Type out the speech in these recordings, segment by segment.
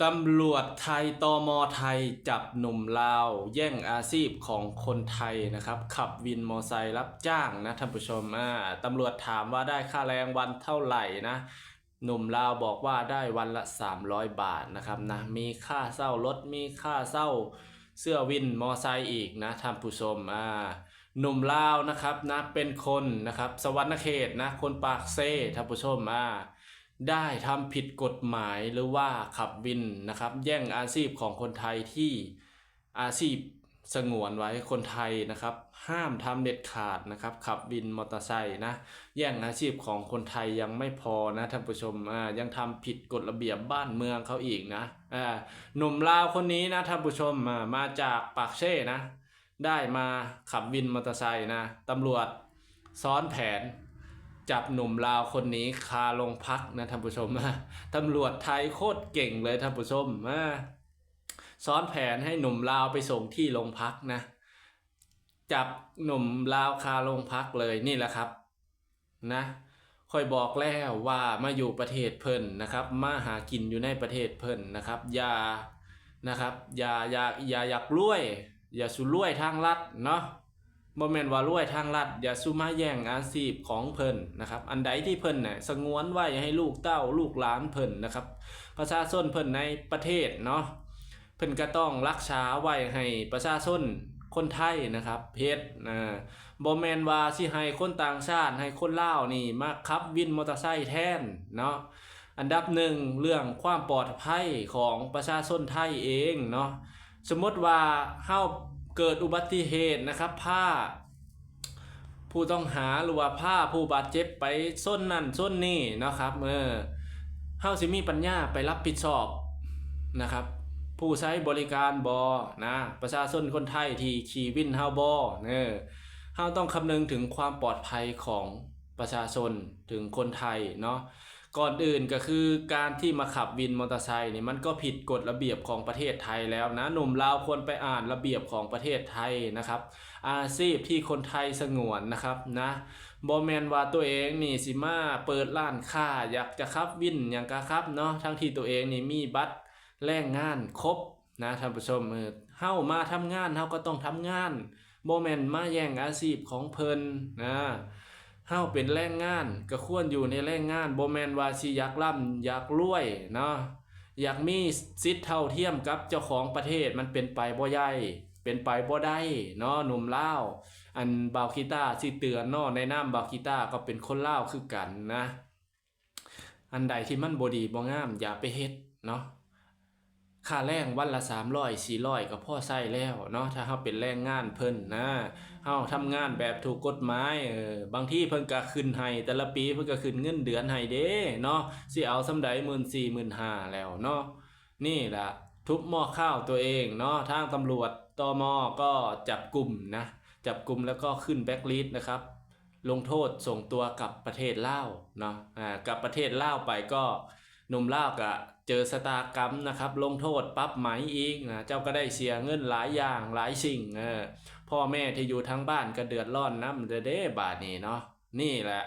ตำรวจไทยตมไทยจับหนุ่มลาวแย่งอาชีพของคนไทยนะครับขับวินมอไซค์รับจ้างนะท่านผู้ชมตำรวจถามว่าได้ค่าแรงวันเท่าไหร่นะหนุ่มลาวบอกว่าได้วันละ300 บาทนะครับนะมีค่าเช่ารถมีค่าเช่าเสื้อวินมอไซค์อีกนะท่านผู้ชมหนุ่มลาวนะครับนะเป็นคนนะครับสวรรณเขตนะคนปากเซ่ท่านผู้ชมได้ทำผิดกฎหมายหรือว่าขับวินนะครับแย่งอาชีพของคนไทยที่อาชีพสงวนไว้คนไทยนะครับห้ามทำเด็ดขาดนะครับขับวินมอเตอร์ไซค์นะแย่งอาชีพของคนไทยยังไม่พอนะท่านผู้ชมยังทำผิดกฎระเบียบบ้านเมืองเขาอีกนะหนุ่มลาวคนนี้นะท่านผู้ชมมาจากปากเช่นะได้มาขับวินมอเตอร์ไซค์นะตำรวจซ้อนแผนจับหนุ่มลาวคนนี้คาโรงพักนะท่านผู้ชมตำรวจไทยโคตรเก่งเลยท่านผู้ชมซ้อนแผนให้หนุ่มลาวไปส่งที่โรงพักนะจับหนุ่มลาวคาโรงพักเลยนี่แหละครับนะค่อยบอกแล้วว่ามาอยู่ประเทศเพิ่นนะครับมาหากินอยู่ในประเทศเพิ่นนะครับอย่านะครับอย่าอยากรวยอย่าสุรวยทางลัดเนาะบ่แม่นว่ารวยทางลัดอย่าสุมาแย่งอาชีพของเพิ่นนะครับอันใดที่เพิ่นน่ะสงวนไว้ให้ลูกเต้าลูกหลานเพิ่นนะครับประชาชนเพิ่นในประเทศเนาะเพิ่นก็ต้องรักษาไว้ให้ประชาชนคนไทยนะครับเฮ็ดบ่แม่นว่าสิให้คนต่างชาติให้คนลาวนี่มาขับวินมอเตอร์ไซค์แทนเนาะอันดับหนึ่งเรื่องความปลอดภัยของประชาชนไทยเองเนาะสมมติว่าเฮาเกิดอุบัติเหตุนะครับผ้าผู้ต้องหาหรือว่าผ้าผู้บาดเจ็บไปส้นนั่นส้นนี่นะครับเฮาสิมีปัญญาไปรับผิดชอบนะครับผู้ใช้บริการบอนะประชาชนคนไทยที่ขี่วินเฮาบอเฮาต้องคำนึงถึงความปลอดภัยของประชาชนถึงคนไทยเนาะก่อนอื่นก็คือการที่มาขับวินมอเตอร์ไซค์นี่มันก็ผิดกฎระเบียบของประเทศไทยแล้วนะหนุ่มลาวควรไปอ่านระเบียบของประเทศไทยนะครับอาชีพที่คนไทยสงวนนะครับนะบ่แม่นว่าตัวเองนี่สิมาเปิดร้านค้าอยากจะขับวินอย่างกะครับเนาะทั้งที่ตัวเองนี่มีบัตรแรงงานครบนะท่านผู้ชมเฮามาทำงานเฮาก็ต้องทำงานบ่แม่นมาแย่งอาชีพของเพิ่นนะเฮาเป็นแรงงานก็ควรอยู่ในแรงงานบ่แม่นว่าสิอยากร่ำอยากรวยเนาะอยากมีสิทธิ์เท่าเทียมกับเจ้าของประเทศมันเป็นไปบ่ได้เป็นไปบ่ได้เนาะหนุ่มลาวอันบาวกีตาสิเตือนเนาะในนามบาวกีตาก็เป็นคนลาวคือกันนะอันใดที่มันบ่ดีบ่งามอย่าไปเฮ็ดเนาะ ค่าแรงวันละ300 400ก็พอใช้แล้วเนาะถ้าเฮาเป็นแรงงานเพิ่นนะเฮาทำงานแบบถูกกฎหมายบางทีเพิ่นก็ขึ้นให้แต่ละปีเพิ่นก็ขึ้นเงินเดือนให้เด้เนาะสิเอาส่ำใด14,000 15,000แล้วเนาะนี่ล่ะทุบหม้อข้าวตัวเองเนาะทางตำรวจตมก็จับกลุ่มนะจับกลุ่มแล้วก็ขึ้นแบ็คลิสต์นะครับลงโทษส่งตัวกลับประเทศลาวเนาะกลับประเทศลาวไปก็หนุ่มลาวก็เจอชะตากรรมนะครับลงโทษปรับไหมอีกนะเจ้าก็ได้เสียเงินหลายอย่างหลายสิ่งพ่อแม่ที่อยู่ทั้งบ้านก็เดือดร้อนน้ำเด้บาดนี้เนาะนี่แหละ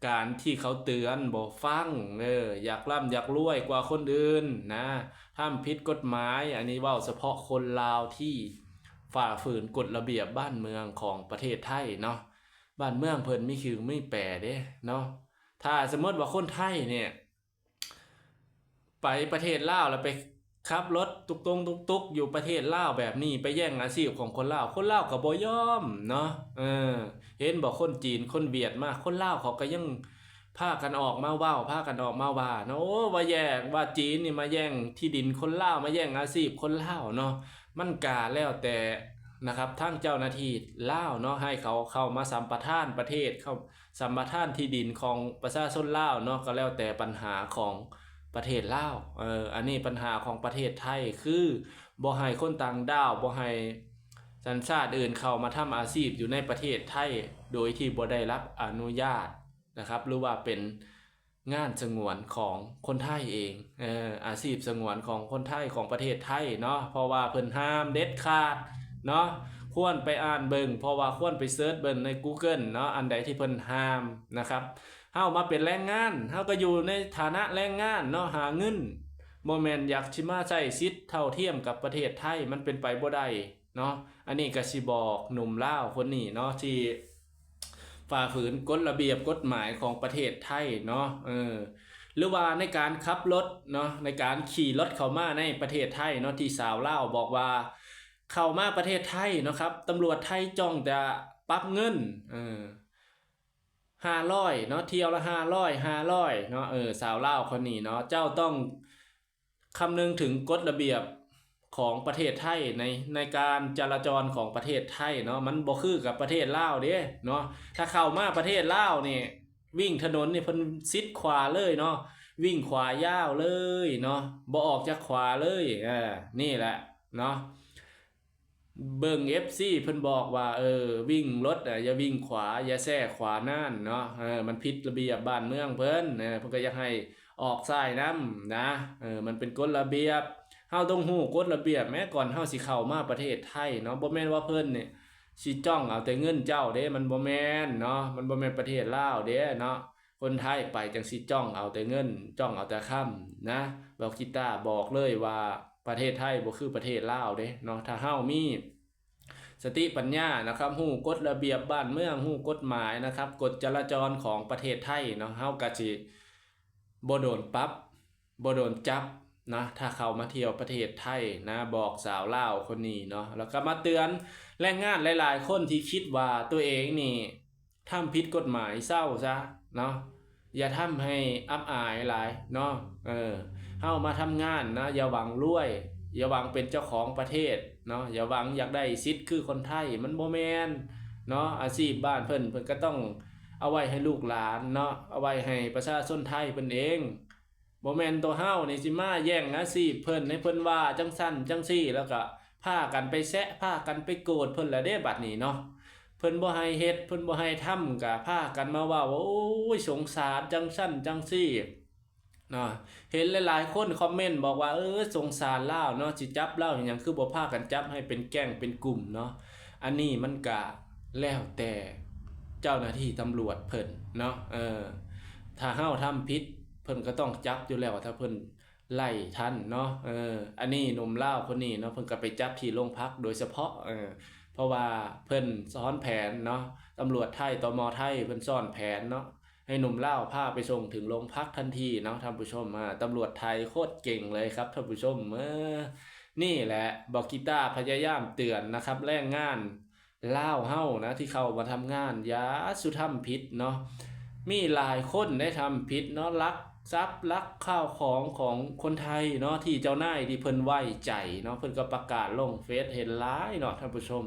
การที่เขาเตือนบอกฟังอยากร่ำอยากรวยกว่าคนอื่นนะทำผิดกฎหมายอันนี้เว่าเฉพาะคนลาวที่ฝ่าฝืนกฎระเบียบบ้านเมืองของประเทศไทยเนาะบ้านเมืองเพิ่นไม่คือไม่แปรเด้เนาะถ้าสมมติว่าคนไทยเนี่ย ไปประเทศลาวแล้วไปขับรถตุกตงตุกตุกอยู่ประเทศลาวแบบนี้ไปแย่งอาชีพของคนลาวคนลาวก็บ่ยอมเนาะเห็นบอกคนจีนคนเวียดมาคนลาวเขาก็ยังพากันออกมาว้าวพากันออกมาว่าเนาะโอ้ว่าแย่งว่าจีนนี่มาแย่งที่ดินคนลาวมาแย่งอาชีพคนลาวเนาะมันกาแล้วแต่นะครับทั้งเจ้าหน้าที่ลาวเนาะให้เขาเข้ามาสัมปทานประเทศเข้าสัมปทานที่ดินของประชาชนลาวเนาะก็แล้วแต่ปัญหาของประเทศลาวอันนี้ปัญหาของประเทศไทยคือบ่ให้คนต่างด้าวบ่ให้สัญชาติอื่นเข้ามาทำอาชีพอยู่ในประเทศไทยโดยที่บ่ได้รับอนุญาตนะครับหรือว่าเป็นงานสงวนของคนไทยเองอาชีพสงวนของคนไทยของประเทศไทยเนาะเพราะว่าเพิ่นห้ามเด็ดขาดเนาะควรไปอ่านเบิ่งเพราะว่าควรไปเสิร์ชเบิ่งใน Google เนาะอันใดที่เพิ่นห้ามนะครับเฮามาเป็นแรงงานเฮาก็อยู่ในฐานะแรงงานเนาะหาเงิน บ่แม่นอยากสิมาใช้สิทธิ์เท่าเทียมกับประเทศไทยมันเป็นไปบ่ได้เนาะอันนี้ก็สิบอกหนุ่มลาวคนนี้เนาะที่ฝ่าฝืนกฎระเบียบกฎหมายของประเทศไทยเนาะหรือว่าในการขับรถเนาะในการขี่รถเข้ามาในประเทศไทยเนาะที่สาวลาวบอกว่าเข้ามาประเทศไทยเนาะครับตำรวจไทยจ้องจะปรับเงิน500เนาะเที่ยวละ500เนาะสาวลาวคนนี้เนาะเจ้าต้องคำนึงถึงกฎระเบียบของประเทศไทยในการจราจรของประเทศไทยเนาะมันบ่คือกับประเทศลาวเด้เนาะถ้าเข้ามาประเทศลาวนี่วิ่งถนนนี่เพิ่นซิดขวาเลยเนาะวิ่งขวายาวเลยเนาะบ่ออกจากขวาเลยนี่แหละเนาะเบิ่ง FC เพิ่นบอกว่าวิ่งรถอย่าวิ่งขวาอย่าแทรกขวานั่นเนาะมันผิดระเบียบบ้านเมืองเพิ่นเพิ่นก็อยากให้ออกซ้ายนำนะมันเป็นกฎระเบียบเฮาต้องฮู้กฎระเบียบแม้ก่อนเฮาสิเข้ามาประเทศไทยเนาะบ่แม่นว่าเพิ่นนี่สิจ้องเอาแต่เงินเจ้าเด้มันบ่แม่นเนาะมันบ่แม่นประเทศลาวเด้เนาะคนไทยไปจังสิจ้องเอาแต่เงินจ้องเอาแต่ค่ำนะบอกกีตาร์บอกเลยว่าประเทศไทยบ่คือประเทศลาวเด้เนาะถ้าเฮามีสติปัญญานะครับฮู้กฎระเบียบบ้านเมืองฮู้กฎหมายนะครับกฎจราจรของประเทศไทยเนาะเฮาก็สิบ่โดนปรับบ่โดนจับนะถ้าเข้ามาเที่ยวประเทศไทยนะบอกสาวลาวคนนี้เนาะแล้วก็มาเตือนแรงงานหลายๆคนที่คิดว่าตัวเองนี่ทำผิดกฎหมายเศร้าซะเนาะอย่าทำให้อับอายหลายเนาะเฮามาทำงานนะอย่าหวังรวยอย่าหวังเป็นเจ้าของประเทศเนาะอย่าหวังอยากได้สิทธิ์คือคนไทยมันบ่แม่นเนาะอาชีพบ้านเพิ่นก็ต้องเอาไว้ให้ลูกหลานเนาะเอาไว้ให้ประชาชนไทยเพิ่นเองบ่แม่นตัวเฮานี่สิมาแย่งอาชีพเพิ่นให้เพิ่นว่าจังซั่นจังซี่แล้วก็พากันไปแซะพากันไปโกรธเพิ่นละเด้บัดนี้เนาะเพิ่นบ่ให้เฮ็ดเพิ่นบ่ให้ทำก็พากันมาว่าโอ้ยสงสารจังซั่นจังซี่เนาะเห็นหลายๆคนคอมเมนต์บอกว่าสงสารลาวเนาะสิจับลาวหยังคือบ่พากันจับให้เป็นแก๊งเป็นกลุ่มเนาะอันนี้มันก็แล้วแต่เจ้าหน้าที่ตำรวจเพิ่นเนาะถ้าเฮาทำผิดเพิ่นก็ต้องจับอยู่แล้วถ้าเพิ่นไล่ทันเนาะอันนี้หนุ่มลาวคนนี้เนาะเพิ่นก็ไปจับที่โรงพักโดยเฉพาะเพราะว่าเพิ่นซ้อนแผนเนาะตำรวจไทยตม.ไทยเพิ่นซ้อนแผนเนาะให้หนุ่มลาวพาไปส่งถึงโรงพักทันทีเนาะท่านผู้ชมตำรวจไทยโคตรเก่งเลยครับท่านผู้ชมนี่แหละบอกกีตาร์พยายามเตือนนะครับแรงงานลาวเฮานะที่เข้ามาทำงานอย่าสุทำผิดเนาะมีหลายคนได้ทำผิดเนาะลักทรัพย์ลักข้าวของคนไทยเนาะที่เจ้านายที่เพิ่นไว้ใจเนาะเพิ่นก็ประกาศลงเฟซเห็นหลายเนาะท่านผู้ชม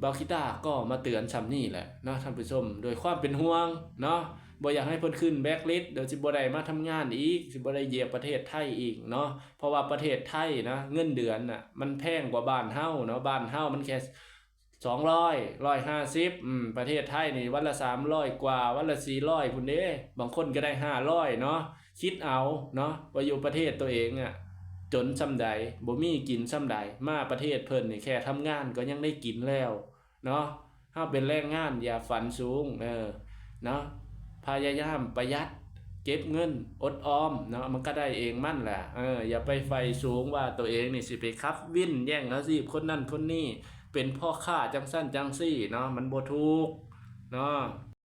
บาคิต้าก็มาเตือนซ้ำนี่แหละเนาะท่านผู้ชมโดยความเป็นห่วงเนาะบ่อยากให้เพิ่นขึ้นแบ็คลิสต์เดี๋ยวสิบ่ได้มาทำงานอีกสิบ่ได้เหยียบประเทศไทยอีกเนาะเพราะว่าประเทศไทยนะเงินเดือนน่ะมันแพงกว่าบ้านเฮาเนาะบ้านเฮามันแค่200 150ประเทศไทยนี่วันละ300กว่าวันละ400พุ่นเด้บางคนก็ได้500เนาะคิดเอาเนาะว่าอยู่ประเทศตัวเองจนส่ำใดบ่มีกินส่ำใดมาประเทศเพิ่นนี่แค่ทำงานก็ยังได้กินแล้วเนาะเฮาเป็นแรงงานอย่าฝันสูงเนาะพยายามประหยัดเก็บเงินอดออมเนาะมันก็ได้เองมั่นแหละอย่าไปไฟสูงว่าตัวเองนี่สิไปขับวินแย่งอาชีพคนนั้นคนนี้เป็นพ่อค้าจังซั่นจังซี่เนาะมันบ่ถูกเนาะ